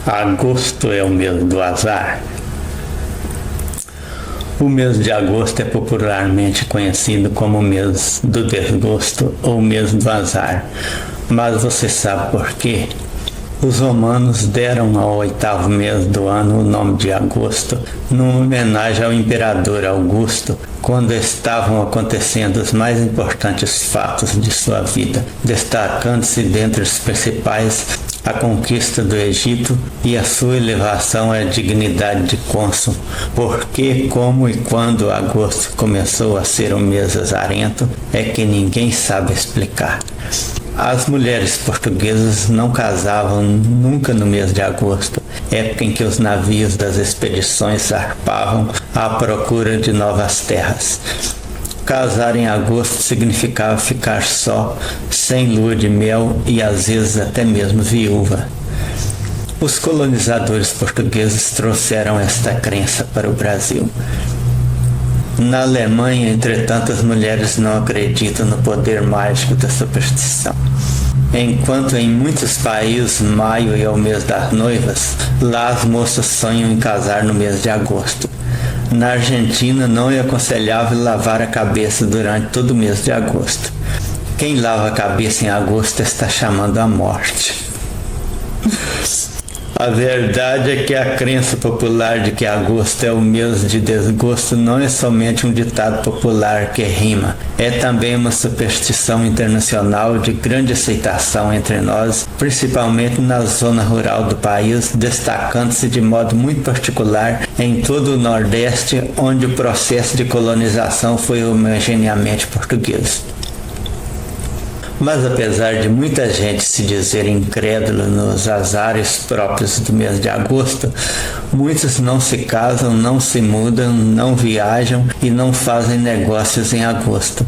Agosto é o mês do azar. O mês de agosto é popularmente conhecido como o mês do desgosto ou mês do azar. Mas você sabe por quê? Os romanos deram ao oitavo mês do ano o nome de agosto, numa homenagem ao imperador Augusto, quando estavam acontecendo os mais importantes fatos de sua vida, destacando-se dentre os principais a conquista do Egito e a sua elevação à dignidade de cônsul. Por que, como e quando agosto começou a ser um mês azarento é que ninguém sabe explicar. As mulheres portuguesas não casavam nunca no mês de agosto, época em que os navios das expedições zarpavam à procura de novas terras. Casar em agosto significava ficar só, sem lua de mel e às vezes até mesmo viúva. Os colonizadores portugueses trouxeram esta crença para o Brasil. Na Alemanha, entretanto, as mulheres não acreditam no poder mágico da superstição. Enquanto em muitos países maio é o mês das noivas, lá as moças sonham em casar no mês de agosto. Na Argentina não é aconselhável lavar a cabeça durante todo o mês de agosto. Quem lava a cabeça em agosto está chamando a morte. A verdade é que a crença popular de que agosto é o mês de desgosto não é somente um ditado popular que rima, é também uma superstição internacional de grande aceitação entre nós, principalmente na zona rural do país, destacando-se de modo muito particular em todo o Nordeste, onde o processo de colonização foi homogeneamente português. Mas apesar de muita gente se dizer incrédula nos azares próprios do mês de agosto, muitos não se casam, não se mudam, não viajam e não fazem negócios em agosto.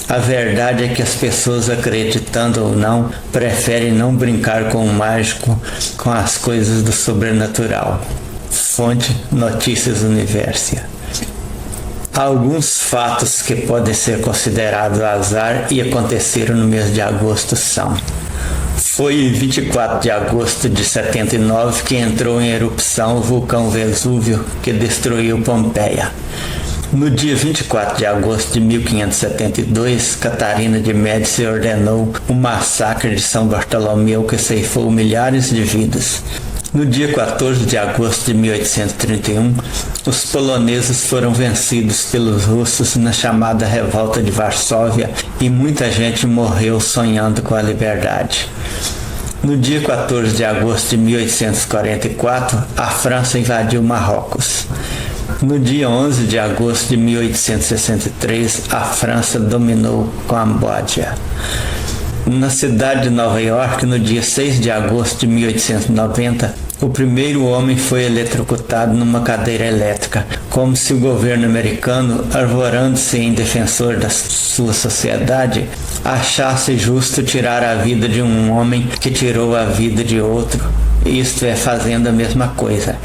A verdade é que as pessoas, acreditando ou não, preferem não brincar com o mágico, com as coisas do sobrenatural. Fonte Notícias Universo. Alguns fatos que podem ser considerados azar e aconteceram no mês de agosto são: foi em 24 de agosto de 79 que entrou em erupção o vulcão Vesúvio, que destruiu Pompeia. No dia 24 de agosto de 1572, Catarina de Médici ordenou o massacre de São Bartolomeu, que ceifou milhares de vidas. No dia 14 de agosto de 1831, os poloneses foram vencidos pelos russos na chamada Revolta de Varsóvia e muita gente morreu sonhando com a liberdade. No dia 14 de agosto de 1844, a França invadiu Marrocos. No dia 11 de agosto de 1863, a França dominou Camboja. Na cidade de Nova York, no dia 6 de agosto de 1890, o primeiro homem foi eletrocutado numa cadeira elétrica, como se o governo americano, arvorando-se em defensor da sua sociedade, achasse justo tirar a vida de um homem que tirou a vida de outro, isto é, fazendo a mesma coisa.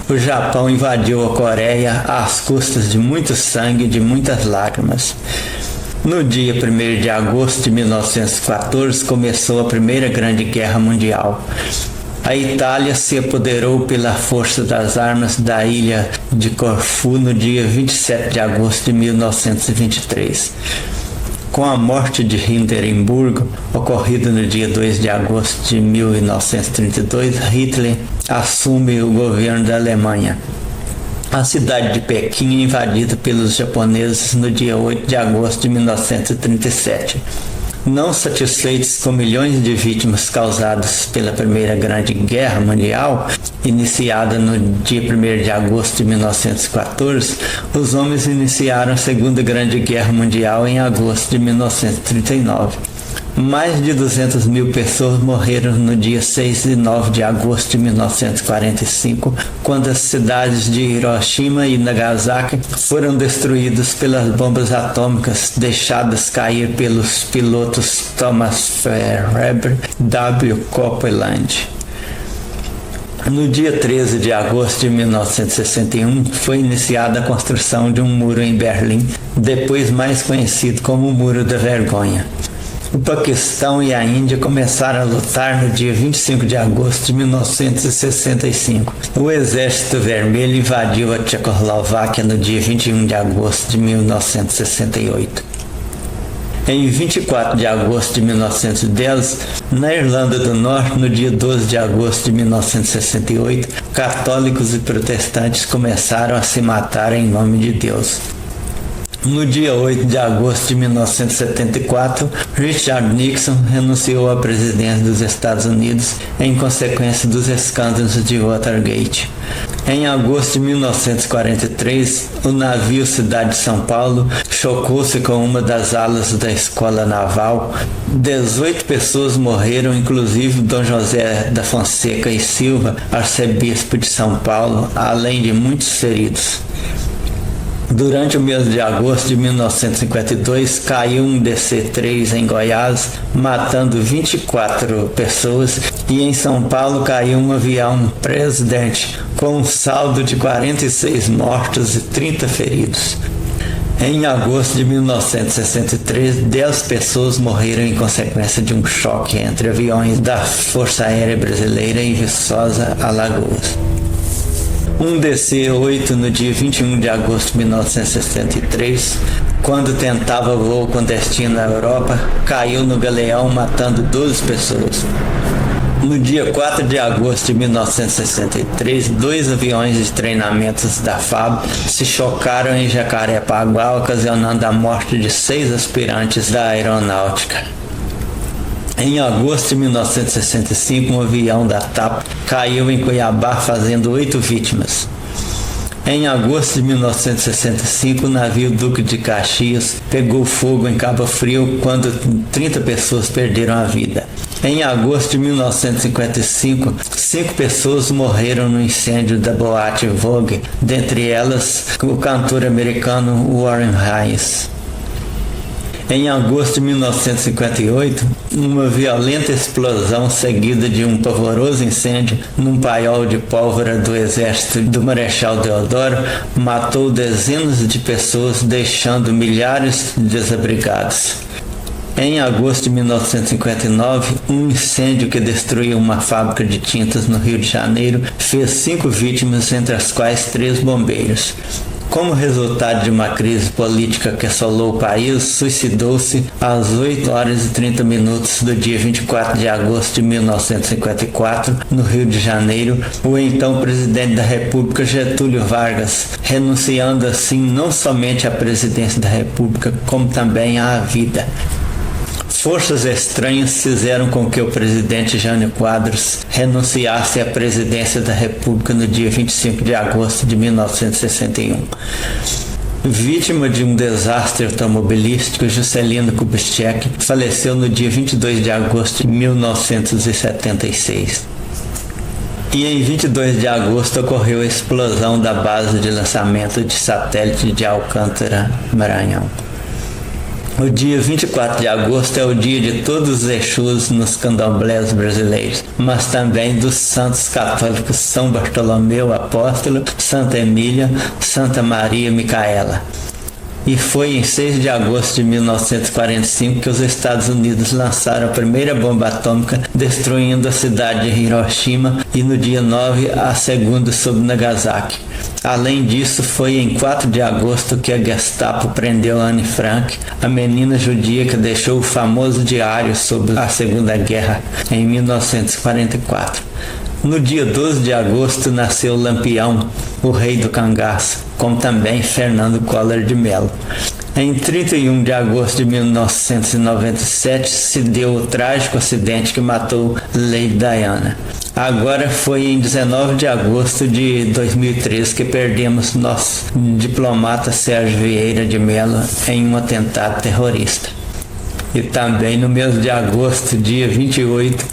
O Japão invadiu a Coreia às custas de muito sangue e de muitas lágrimas. No dia 1º de agosto de 1914 começou a Primeira Grande Guerra Mundial. A Itália se apoderou pela força das armas da ilha de Corfu no dia 27 de agosto de 1923. Com a morte de Hindenburgo, ocorrida no dia 2 de agosto de 1932, Hitler assume o governo da Alemanha. A cidade de Pequim é invadida pelos japoneses no dia 8 de agosto de 1937. Não satisfeitos com milhões de vítimas causadas pela Primeira Grande Guerra Mundial, iniciada no dia 1º de agosto de 1914, os homens iniciaram a Segunda Grande Guerra Mundial em agosto de 1939. Mais de 200 mil pessoas morreram no dia 6 e 9 de agosto de 1945, quando as cidades de Hiroshima e Nagasaki foram destruídas pelas bombas atômicas deixadas cair pelos pilotos Thomas Fairweather e W. Copeland. No dia 13 de agosto de 1961, foi iniciada a construção de um muro em Berlim, depois mais conhecido como o Muro da Vergonha. O Paquistão e a Índia começaram a lutar no dia 25 de agosto de 1965. O Exército Vermelho invadiu a Tchecoslováquia no dia 21 de agosto de 1968. Em 24 de agosto de 1910, na Irlanda do Norte, no dia 12 de agosto de 1968, católicos e protestantes começaram a se matar em nome de Deus. No dia 8 de agosto de 1974, Richard Nixon renunciou à presidência dos Estados Unidos em consequência dos escândalos de Watergate. Em agosto de 1943, o navio Cidade de São Paulo chocou-se com uma das alas da Escola Naval. 18 pessoas morreram, inclusive Dom José da Fonseca e Silva, arcebispo de São Paulo, além de muitos feridos. Durante o mês de agosto de 1952, caiu um DC-3 em Goiás, matando 24 pessoas, e em São Paulo caiu um avião Presidente, com um saldo de 46 mortos e 30 feridos. Em agosto de 1963, 10 pessoas morreram em consequência de um choque entre aviões da Força Aérea Brasileira em Viçosa, Alagoas. Um DC-8 no dia 21 de agosto de 1963, quando tentava voo com destino à Europa, caiu no Galeão, matando 12 pessoas. No dia 4 de agosto de 1963, 2 aviões de treinamentos da FAB se chocaram em Jacarepaguá, ocasionando a morte de 6 aspirantes da aeronáutica. Em agosto de 1965, um avião da TAP caiu em Cuiabá, fazendo 8 vítimas. Em agosto de 1965, o navio Duque de Caxias pegou fogo em Cabo Frio, quando 30 pessoas perderam a vida. Em agosto de 1955, 5 pessoas morreram no incêndio da boate Vogue, dentre elas o cantor americano Warren Hayes. Em agosto de 1958, uma violenta explosão seguida de um pavoroso incêndio num paiol de pólvora do exército do Marechal Deodoro matou dezenas de pessoas, deixando milhares de desabrigados. Em agosto de 1959, um incêndio que destruiu uma fábrica de tintas no Rio de Janeiro fez 5 vítimas, entre as quais 3 bombeiros. Como resultado de uma crise política que assolou o país, suicidou-se às 8 horas e 30 minutos do dia 24 de agosto de 1954, no Rio de Janeiro, o então presidente da República, Getúlio Vargas, renunciando assim não somente à presidência da República, como também à vida. Forças estranhas fizeram com que o presidente Jânio Quadros renunciasse à presidência da República no dia 25 de agosto de 1961. Vítima de um desastre automobilístico, Juscelino Kubitschek faleceu no dia 22 de agosto de 1976. E em 22 de agosto ocorreu a explosão da base de lançamento de satélite de Alcântara, Maranhão. O dia 24 de agosto é o dia de todos os Exus nos candomblés brasileiros, mas também dos santos católicos São Bartolomeu Apóstolo, Santa Emília, Santa Maria Micaela. E foi em 6 de agosto de 1945 que os Estados Unidos lançaram a primeira bomba atômica, destruindo a cidade de Hiroshima, e no dia 9 a segunda sobre Nagasaki. Além disso, foi em 4 de agosto que a Gestapo prendeu Anne Frank, a menina judia que deixou o famoso diário sobre a Segunda Guerra em 1944. No dia 12 de agosto nasceu Lampião, o rei do cangaço, como também Fernando Collor de Mello. Em 31 de agosto de 1997 se deu o trágico acidente que matou Lady Diana. Agora foi em 19 de agosto de 2013 que perdemos nosso diplomata Sérgio Vieira de Mello em um atentado terrorista. E também no mês de agosto, dia 28,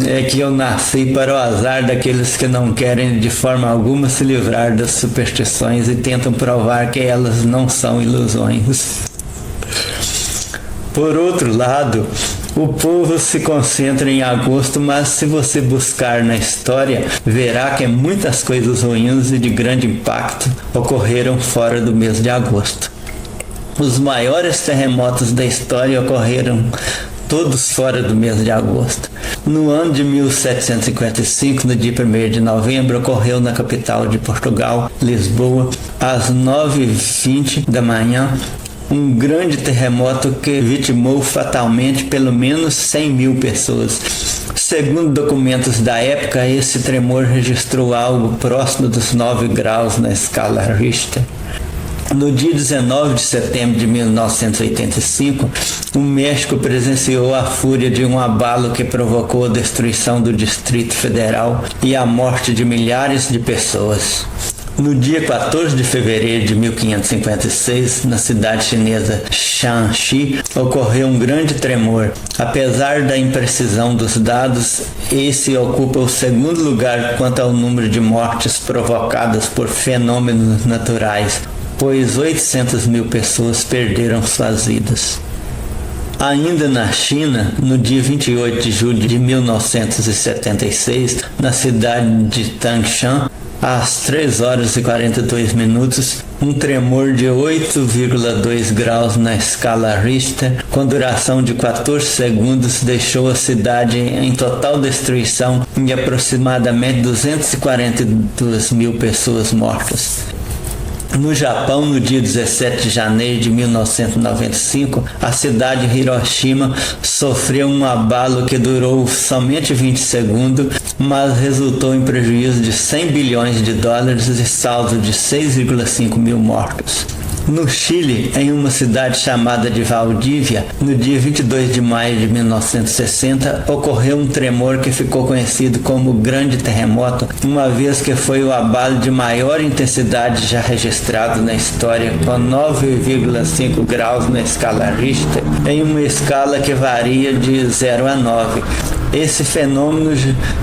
é que eu nasci, para o azar daqueles que não querem de forma alguma se livrar das superstições e tentam provar que elas não são ilusões. Por outro lado, o povo se concentra em agosto, mas se você buscar na história, verá que muitas coisas ruins e de grande impacto ocorreram fora do mês de agosto. Os maiores terremotos da história ocorreram todos fora do mês de agosto. No ano de 1755, no dia 1º de novembro, ocorreu na capital de Portugal, Lisboa, às 9h20 da manhã, um grande terremoto que vitimou fatalmente pelo menos 100 mil pessoas. Segundo documentos da época, esse tremor registrou algo próximo dos 9 graus na escala Richter. No dia 19 de setembro de 1985, o México presenciou a fúria de um abalo que provocou a destruição do Distrito Federal e a morte de milhares de pessoas. No dia 14 de fevereiro de 1556, na cidade chinesa Shanxi, ocorreu um grande tremor. Apesar da imprecisão dos dados, esse ocupa o segundo lugar quanto ao número de mortes provocadas por fenômenos naturais, pois 800 mil pessoas perderam suas vidas. Ainda na China, no dia 28 de julho de 1976, na cidade de Tangshan, às 3 horas e 42 minutos, um tremor de 8,2 graus na escala Richter, com duração de 14 segundos, deixou a cidade em total destruição e aproximadamente 242 mil pessoas mortas. No Japão, no dia 17 de janeiro de 1995, a cidade de Hiroshima sofreu um abalo que durou somente 20 segundos, mas resultou em prejuízo de 100 bilhões de dólares e saldo de 6,5 mil mortos. No Chile, em uma cidade chamada de Valdívia, no dia 22 de maio de 1960, ocorreu um tremor que ficou conhecido como Grande Terremoto, uma vez que foi o abalo de maior intensidade já registrado na história, com 9,5 graus na escala Richter, em uma escala que varia de 0 a 9. Esse fenômeno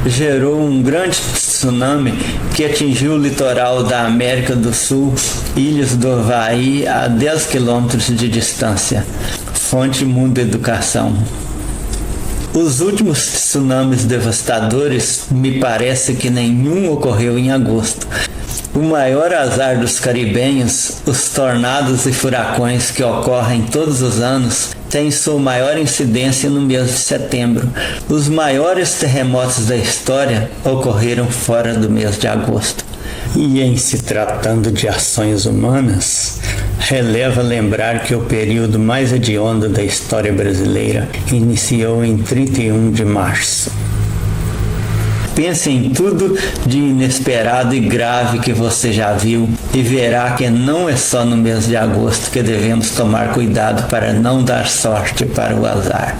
gerou um grande tsunami que atingiu o litoral da América do Sul, ilhas do Havaí, a 10 quilômetros de distância. Fonte Mundo Educação. Os últimos tsunamis devastadores, me parece que nenhum ocorreu em agosto. O maior azar dos caribenhos, os tornados e furacões que ocorrem todos os anos, têm sua maior incidência no mês de setembro. Os maiores terremotos da história ocorreram fora do mês de agosto. E em se tratando de ações humanas, releva lembrar que o período mais hediondo da história brasileira iniciou em 31 de março. Pense em tudo de inesperado e grave que você já viu e verá que não é só no mês de agosto que devemos tomar cuidado para não dar sorte para o azar.